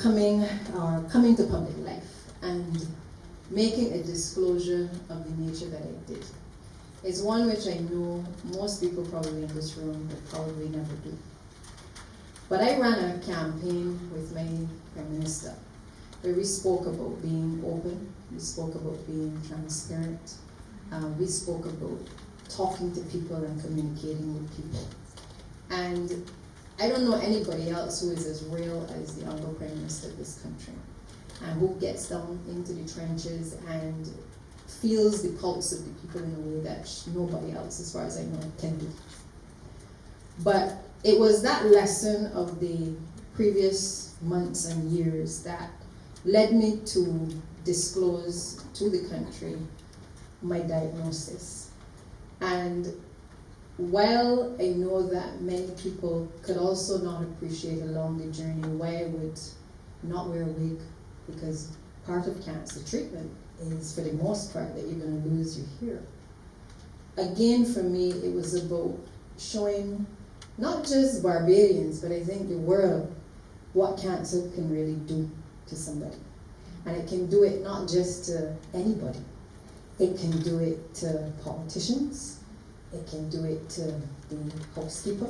becoming or coming to public life and making a disclosure of the nature that I did is one which I know most people probably in this room would probably never do. But I ran a campaign with my Prime Minister where we spoke about being open, we spoke about being transparent, we spoke about talking to people and communicating with people. And I don't know anybody else who is as real as the Honorable Prime Minister of this country, and who gets down into the trenches and feels the pulse of the people in a way that nobody else, as far as I know, can do. But it was that lesson of the previous months and years that led me to disclose to the country my diagnosis. And while I know that many people could also not appreciate along the journey why I would not wear a wig, because part of cancer treatment is, for the most part, that you're going to lose your hair. Again, for me, it was about showing not just Barbadians, but I think the world, what cancer can really do to somebody. And it can do it not just to anybody. It can do it to politicians. It can do it to the housekeeper.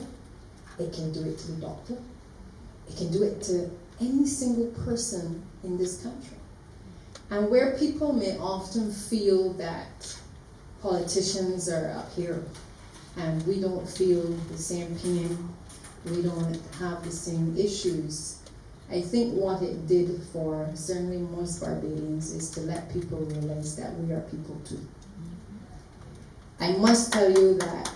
It can do it to the doctor. It can do it to any single person in this country. And where people may often feel that politicians are up here and we don't feel the same pain, we don't have the same issues, I think what it did for certainly most Barbadians is to let people realize that we are people too. I must tell you that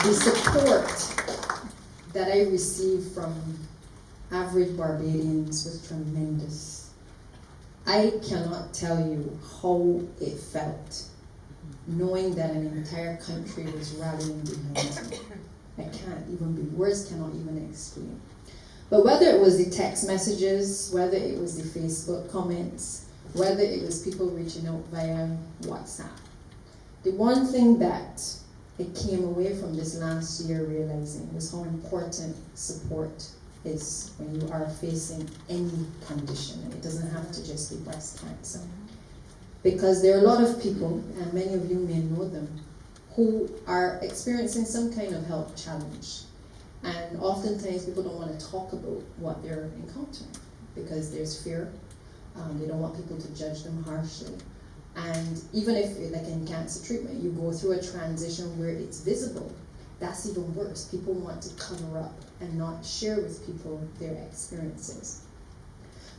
the support that I received from average Barbadians was tremendous. I cannot tell you how it felt knowing that an entire country was rallying behind me. I can't even be, words cannot even explain. But whether it was the text messages, whether it was the Facebook comments, whether it was people reaching out via WhatsApp, the one thing that I came away from this last year realizing was how important support is when you are facing any condition. And it doesn't have to just be breast cancer. Because there are a lot of people, and many of you may know them, who are experiencing some kind of health challenge. And oftentimes people don't want to talk about what they're encountering because there's fear. They don't want people to judge them harshly. And even if, like in cancer treatment, you go through a transition where it's visible, that's even worse. People want to cover up and not share with people their experiences.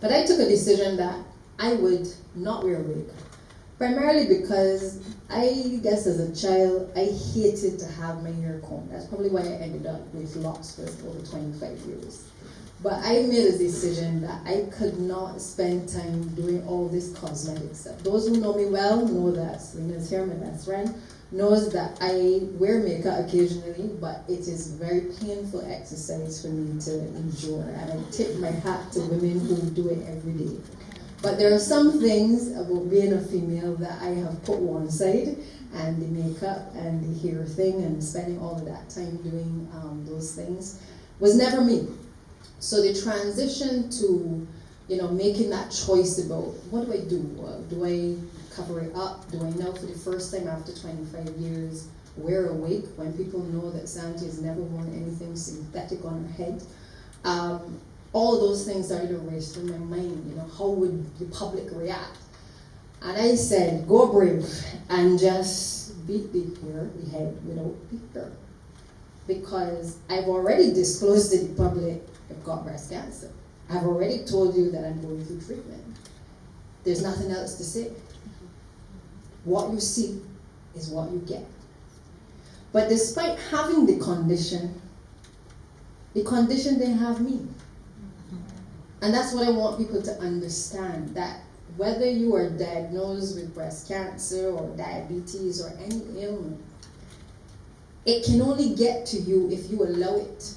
But I took a decision that I would not wear a wig. Primarily because I guess as a child, I hated to have my hair combed. That's probably why I ended up with locks for over 25 years. But I made a decision that I could not spend time doing all this cosmetic stuff. Those who know me well know that Selena's here, my best friend, knows that I wear makeup occasionally, but it is very painful exercise for me to endure. And I tip my hat to women who do it every day. But there are some things about being a female that I have put one side, and the makeup and the hair thing and spending all of that time doing those things was never me. So the transition to, making that choice about what do I do? Do I cover it up? Do I now for the first time after 25 years wear a wig when people know that Santi has never worn anything synthetic on her head? All of those things started to race through my mind. How would the public react? And I said, go brave and just beat the head without the hair. Because I've already disclosed to the public I've got breast cancer. I've already told you that I'm going through treatment. There's nothing else to say. What you see is what you get. But despite having the condition didn't have me. And that's what I want people to understand, that whether you are diagnosed with breast cancer or diabetes or any ailment, it can only get to you if you allow it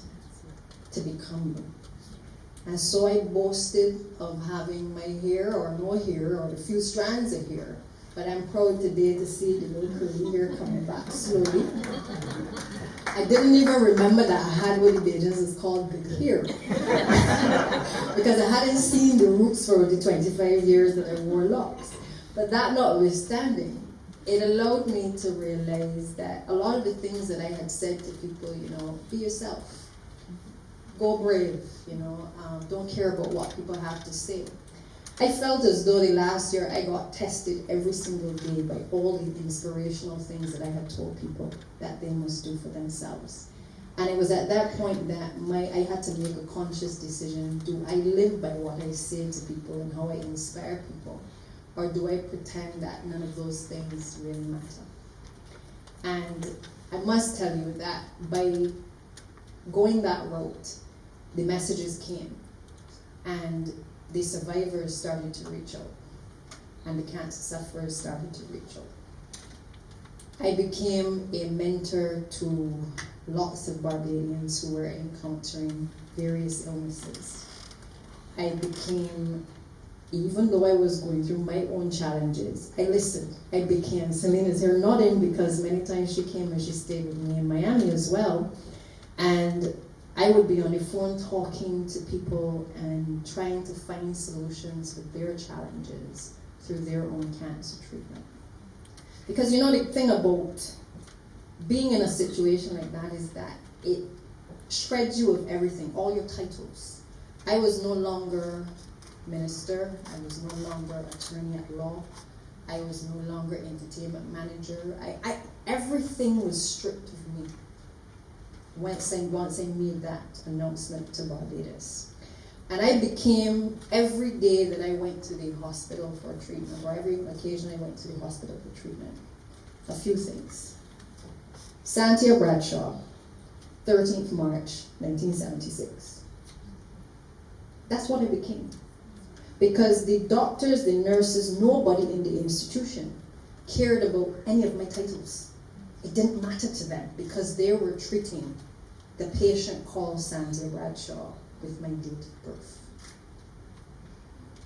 to become you. And so I boasted of having my hair or no hair or a few strands of hair but I'm proud today to see the little curly hair coming back slowly. I didn't even remember that I had what the Bajans is called good hair. Because I hadn't seen the roots for the 25 years that I wore locks. But that notwithstanding, it allowed me to realize that a lot of the things that I had said to people, be yourself. Go brave, don't care about what people have to say. I felt as though the last year I got tested every single day by all the inspirational things that I had told people that they must do for themselves. And it was at that point that I had to make a conscious decision. Do I live by what I say to people and how I inspire people? Or do I pretend that none of those things really matter? And I must tell you that by going that route, the messages came. And the survivors started to reach out, and the cancer sufferers started to reach out. I became a mentor to lots of Barbadians who were encountering various illnesses. I became, even though I was going through my own challenges, I listened. I became, Selena's here nodding because many times she came and she stayed with me in Miami as well. And I would be on the phone talking to people and trying to find solutions for their challenges through their own cancer treatment. Because the thing about being in a situation like that is that it shreds you of everything, all your titles. I was no longer minister, I was no longer attorney at law, I was no longer entertainment manager. Everything was stripped of me. Once I made that announcement to Barbados. And I became, every day that I went to the hospital for treatment, or every occasion I went to the hospital for treatment, a few things. Santia Bradshaw, 13th March, 1976. That's what I became. Because the doctors, the nurses, nobody in the institution cared about any of my titles. It didn't matter to them because they were treating the patient called Sandy Bradshaw with my date of birth.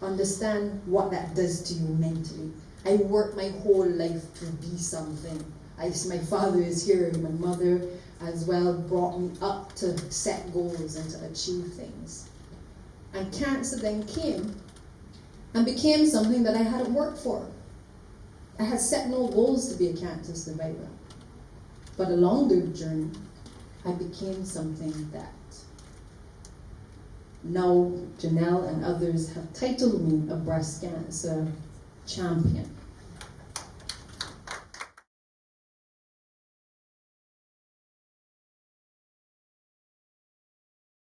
Understand what that does to you mentally. I worked my whole life to be something. My father is here, and my mother as well brought me up to set goals and to achieve things. And cancer then came and became something that I hadn't worked for. I had set no goals to be a cancer survivor. But along the journey, I became something that now Janelle and others have titled me a breast cancer champion.